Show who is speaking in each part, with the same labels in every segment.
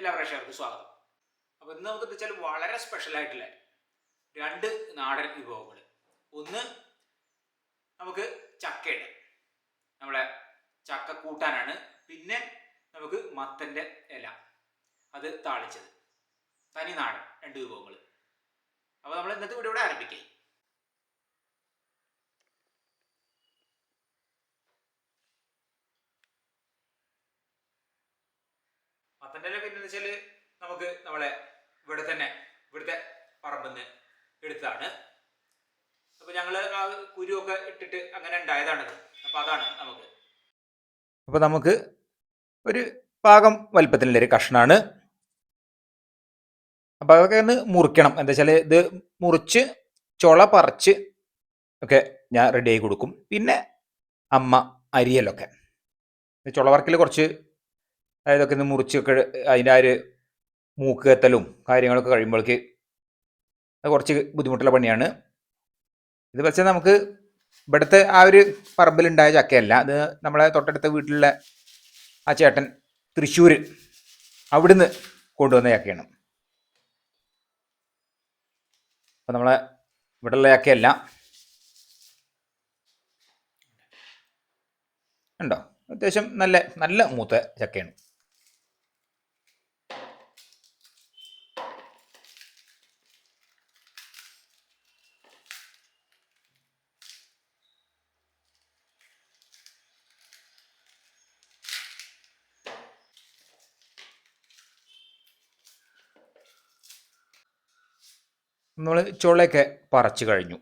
Speaker 1: എല്ലാ പ്രേക്ഷകർക്കും സ്വാഗതം. അപ്പോൾ ഇന്ന് നമുക്ക് വെച്ചാൽ വളരെ സ്പെഷ്യലായിട്ടുള്ള 2 നാടൻ വിഭവങ്ങൾ. ഒന്ന് നമുക്ക് ചക്കയുടെ നമ്മളെ ചക്ക കൂട്ടാനാണ്. പിന്നെ നമുക്ക് മത്തൻ്റെ ഇല അത് താളിച്ചത്. തനി നാടൻ 2 വിഭവങ്ങൾ. അപ്പോൾ നമ്മൾ ഇന്നത്തെ വീഡിയോ ഇവിടെ ആരംഭിക്കാം. മത്തൻ്റെ ഇല പിന്നെ വെച്ചാൽ നമുക്ക് നമ്മളെ ഇവിടുത്തെ പറമ്പിൽ നിന്ന് എടുത്തതാണ്. അപ്പോൾ ഞങ്ങൾ ആ കുരുവൊക്കെ ഇട്ടിട്ട് അങ്ങനെ ഉണ്ടായതാണത്. അപ്പോൾ അതാണ് നമുക്ക്. അപ്പോൾ നമുക്ക് ഒരു പാകം വലിപ്പത്തിലുള്ളൊരു കഷ്ണമാണ്. അപ്പോൾ അതൊക്കെ ഒന്ന് മുറിക്കണം. എന്താ വെച്ചാൽ ഇത് മുറിച്ച് ചുള പറിച്ച് ഒക്കെ ഞാൻ റെഡിയാക്കി കൊടുക്കും. പിന്നെ അമ്മ അരിയലൊക്കെ ചുള പറിക്കൽ കുറച്ച് അതൊക്കെ ഒന്ന് മുറിച്ചൊക്കെ അതിൻ്റെ ആ ഒരു മൂക്ക് കത്തലും കാര്യങ്ങളൊക്കെ കഴിയുമ്പോഴേക്ക് അത് കുറച്ച് ബുദ്ധിമുട്ടുള്ള പണിയാണ്. ഇത് പക്ഷേ നമുക്ക് ഇവിടുത്തെ ആ ഒരു പറമ്പിലുണ്ടായ ചക്കയല്ല, അത് നമ്മളെ തൊട്ടടുത്ത വീട്ടിലുള്ള ആ ചേട്ടൻ തൃശ്ശൂർ അവിടുന്ന് കൊണ്ടുവന്ന ചക്കയാണ്. അപ്പം നമ്മളെ ഇവിടെയുള്ള ചക്കയല്ല. ഉണ്ടോ? അത്യാവശ്യം നല്ല മൂത്ത ചക്കയാണ്. നമ്മൾ ചുളയൊക്കെ പറിച്ചു കഴിഞ്ഞു.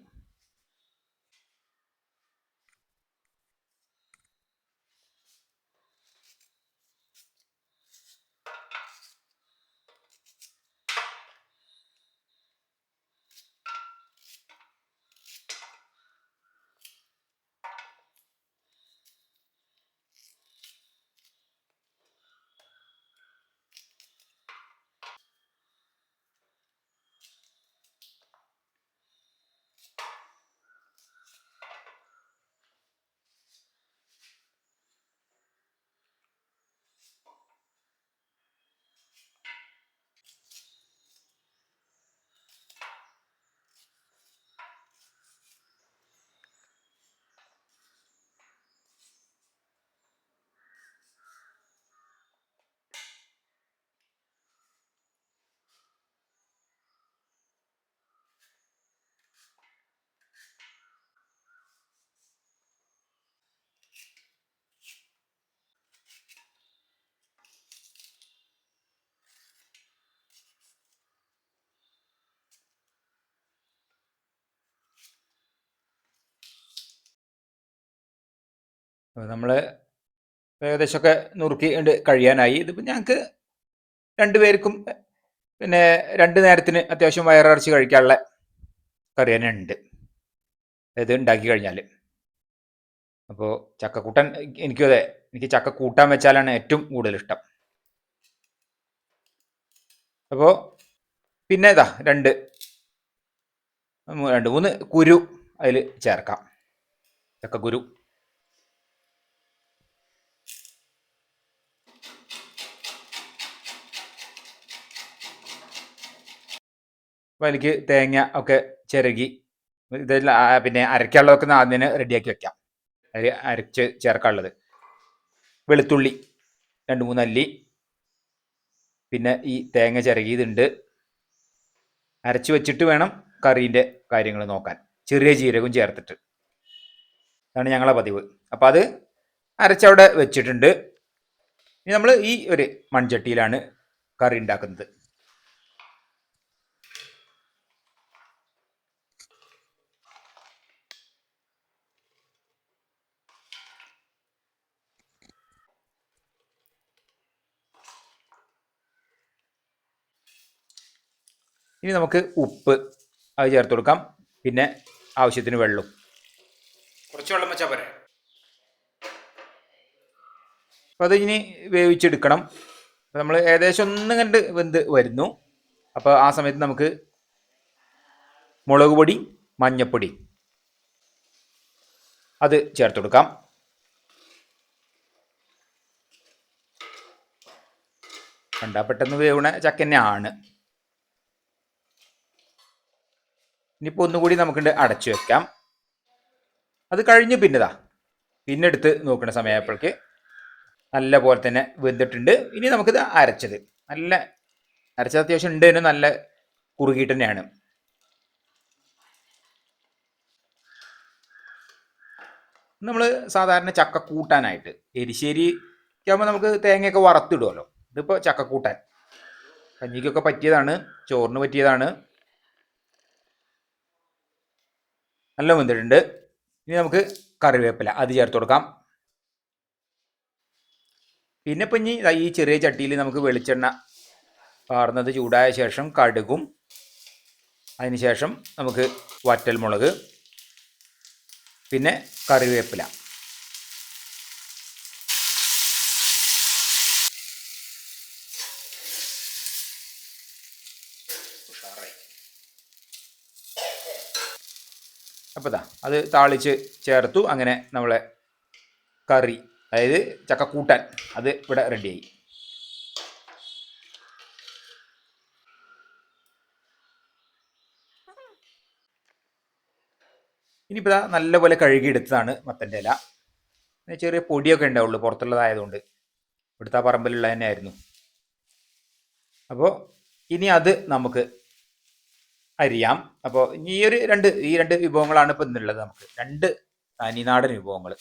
Speaker 1: നമ്മൾ ഏകദേശമൊക്കെ നുറുക്കി കഴിയാനായി. ഇതിപ്പോൾ ഞങ്ങൾക്ക് 2 പേർക്കും പിന്നെ 2 നേരത്തിന് അത്യാവശ്യം വയറിറച്ചി കഴിക്കാനുള്ള കറി തന്നെ ഉണ്ട് ഇത് ഉണ്ടാക്കി കഴിഞ്ഞാൽ. അപ്പോൾ ചക്കക്കൂട്ടാൻ എനിക്കും അതെ, എനിക്ക് ചക്ക കൂട്ടാൻ വെച്ചാലാണ് ഏറ്റവും കൂടുതൽ ഇഷ്ടം. അപ്പോൾ പിന്നെ ഇതാ 2 3 കുരു അതിൽ ചേർക്കാം. ചക്കക്കുരു അപ്പോൾ അതിലേക്ക് തേങ്ങ ഒക്കെ ചിരകി ഇതെല്ലാം പിന്നെ അരയ്ക്കാനുള്ളതൊക്കെ ആദ്യം റെഡിയാക്കി വെക്കാം. അതിൽ അരച്ച് ചേർക്കാനുള്ളത് വെളുത്തുള്ളി 2-3 അല്ലി, പിന്നെ ഈ തേങ്ങ ചിരകിയതുണ്ട്. അരച്ച് വെച്ചിട്ട് വേണം കറീൻ്റെ കാര്യങ്ങൾ നോക്കാൻ. ചെറിയ ജീരകവും ചേർത്തിട്ട് അതാണ് ഞങ്ങളെ പതിവ്. അപ്പോൾ അത് അരച്ചവിടെ വെച്ചിട്ടുണ്ട്. ഇനി നമ്മൾ ഈ ഒരു മൺചട്ടിയിലാണ് കറി ഉണ്ടാക്കുന്നത്. ഇനി നമുക്ക് ഉപ്പ് അത് ചേർത്ത് കൊടുക്കാം. പിന്നെ ആവശ്യത്തിന് വെള്ളം, കുറച്ച് വെള്ളം വെച്ചാൽ പോരെ. അപ്പോൾ അത് ഇനി വേവിച്ചെടുക്കണം. അപ്പോൾ നമ്മൾ ഏകദേശം ഒന്നും കണ്ട് വെന്ത് വരുന്നു. അപ്പോൾ ആ സമയത്ത് നമുക്ക് മുളക് പൊടി, മഞ്ഞൾപ്പൊടി അത് ചേർത്ത് കൊടുക്കാം. കണ്ടാൽ പെട്ടെന്ന് വേവണ ചക്ക തന്നെയാണ്. ഇനിയിപ്പോൾ ഒന്നുകൂടി നമുക്കുണ്ട് അടച്ചു വെക്കാം. അത് കഴിഞ്ഞ് പിന്നെ എടുത്ത് നോക്കുന്ന സമയപ്പോഴേക്ക് നല്ല പോലെ തന്നെ വെന്തിട്ടുണ്ട്. ഇനി നമുക്കിത് അരച്ചത് അത്യാവശ്യം ഉണ്ട് തന്നെ, നല്ല കുറുകിയിട്ട് തന്നെയാണ്. നമ്മൾ സാധാരണ ചക്ക കൂട്ടാനായിട്ട് എരിശ്ശേരിക്ക് ആകുമ്പോൾ നമുക്ക് തേങ്ങയൊക്കെ വറുത്തിടുമല്ലോ. ഇതിപ്പോൾ ചക്ക കൂട്ടാൻ കഞ്ഞിക്കൊക്കെ പറ്റിയതാണ്, ചോറിന് പറ്റിയതാണ്. നല്ല വെന്തിട്ടുണ്ട്. ഇനി നമുക്ക് കറിവേപ്പില അത് ചേർത്ത് കൊടുക്കാം. പിന്നെ ഇപ്പം ഇനി ഈ ചെറിയ ചട്ടിയിൽ നമുക്ക് വെളിച്ചെണ്ണ പാർന്നത് ചൂടായ ശേഷം കടുകും, അതിനുശേഷം നമുക്ക് വറ്റൽമുളക്, പിന്നെ കറിവേപ്പില, അപ്പോൾ അത് താളിച്ച് ചേർത്തു. അങ്ങനെ നമ്മളെ കറി, അതായത് ചക്കക്കൂട്ടാൻ, അത് ഇവിടെ റെഡിയായി. ഇനിയിപ്പോൾ നല്ലപോലെ കഴുകിയെടുത്തതാണ് മത്തൻ്റെ ഇല. ചെറിയ പൊടിയൊക്കെ ഉണ്ടാവുള്ളൂ പുറത്തുള്ളതായതുകൊണ്ട്, ഇവിടുത്തെ പറമ്പിലുള്ള തന്നെ ആയിരുന്നു. അപ്പോൾ ഇനി അത് നമുക്ക് അരിയാം. അപ്പോൾ ഈ രണ്ട് വിഭവങ്ങളാണ് ഇപ്പോൾ ഇന്നുള്ളത്. നമുക്ക് 2 തനിനാടൻ വിഭവങ്ങൾ.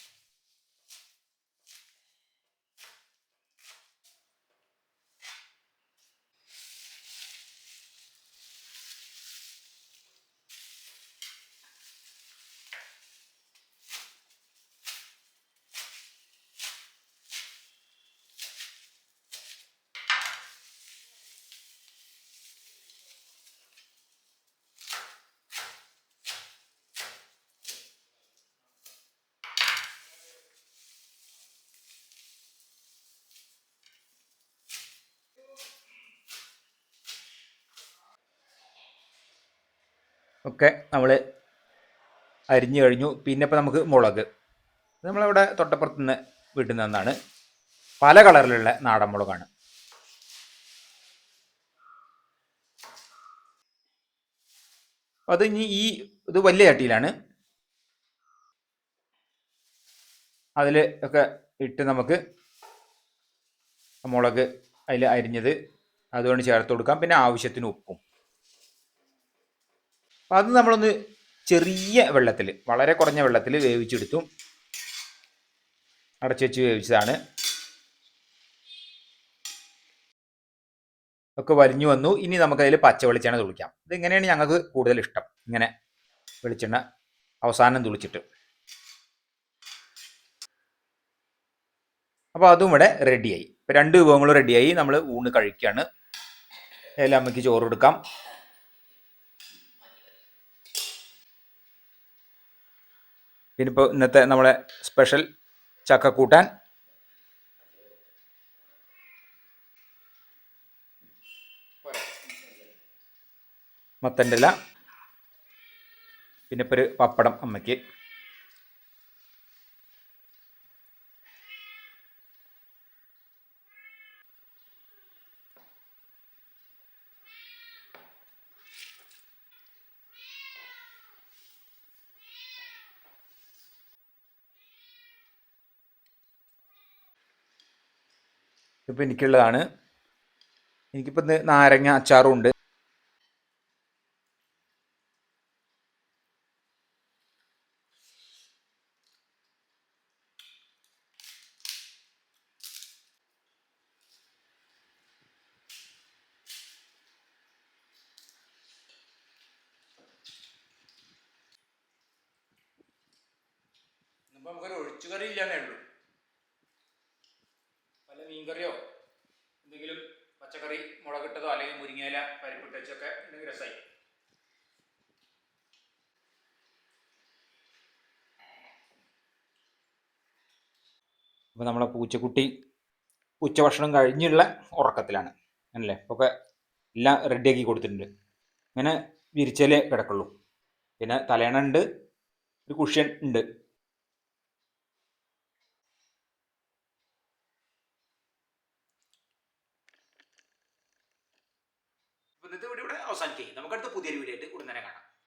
Speaker 1: ഒക്കെ നമ്മൾ അരിഞ്ഞു കഴിഞ്ഞു. പിന്നെ ഇപ്പോൾ നമുക്ക് മുളക്, നമ്മളിവിടെ തൊട്ടപ്പുറത്ത് നിന്ന് വീട്ടിൽ നിന്നാണ്, പല കളറിലുള്ള നാടൻ മുളകാണ്. അത് ഇനി ഇത് വലിയ ചട്ടിയിലാണ്, അതിൽ ഒക്കെ ഇട്ട് നമുക്ക് മുളക് അതിൽ അരിഞ്ഞത് അതുകൊണ്ട് ചേർത്ത് കൊടുക്കാം. പിന്നെ ആവശ്യത്തിന് ഉപ്പും. അപ്പം അത് നമ്മളൊന്ന് ചെറിയ വെള്ളത്തിൽ, വളരെ കുറഞ്ഞ വെള്ളത്തിൽ വേവിച്ചെടുത്തു. അടച്ചു വെച്ച് വേവിച്ചതാണ്. ഒക്കെ വലിഞ്ഞു വന്നു. ഇനി നമുക്കതിൽ പച്ച വെളിച്ചെണ്ണ തുളിക്കാം. ഇതിങ്ങനെയാണ് ഞങ്ങൾക്ക് കൂടുതൽ ഇഷ്ടം, ഇങ്ങനെ വെളിച്ചെണ്ണ അവസാനം തുളിച്ചിട്ട്. അപ്പോൾ അതും ഇവിടെ റെഡിയായി. ഇപ്പോൾ 2 വിഭവങ്ങളും റെഡിയായി. നമ്മൾ ഊണ് കഴിക്കുകയാണ്. അതിൽ അമ്മയ്ക്ക് ചോറ് കൊടുക്കാം. പിന്നെ ഇപ്പോൾ ഇന്നത്തെ നമ്മളെ സ്പെഷ്യൽ ചക്കക്കൂട്ടാൻ, മത്തൻ്റെ ഇല, പിന്നെ ഇപ്പോൾ ഒരു പപ്പടം അമ്മയ്ക്ക്. ഇപ്പോൾ എനിക്കുള്ളതാണ്. എനിക്കിപ്പോൾ ഇന്ന് നാരങ്ങ അച്ചാറും ഉണ്ട്. നമുക്കൊരു ഒഴിച്ചുകറി ഇല്ലാന്നേ ഉള്ളൂ. വല്ല മീൻകറിയോ എന്തെങ്കിലും പച്ചക്കറി മുളകിട്ടതോ അല്ലെങ്കിൽ മുരിങ്ങയില പരിപ്പിട്ടൊക്കെ ഉണ്ടെങ്കിൽ രസമായി. അപ്പോൾ നമ്മളെ പൂച്ചക്കുട്ടി ഉച്ചഭക്ഷണം കഴിഞ്ഞുള്ള ഉറക്കത്തിലാണ്, അല്ലേ? ഒക്കെ എല്ലാം റെഡിയാക്കി കൊടുത്തിട്ടുണ്ട്. ഇങ്ങനെ വിരിച്ചാലേ കിടക്കുള്ളൂ. പിന്നെ തലേണ ഉണ്ട്, ഒരു കുഷ്യൻ ഉണ്ട്. ഇന്നത്തെ വീഡിയോ ഇവിടെ അവസാനിക്കുകയും നമുക്കടുത്ത പുതിയൊരു വീഡിയോ ആയിട്ട് ഉടൻ തന്നെ കാണാം.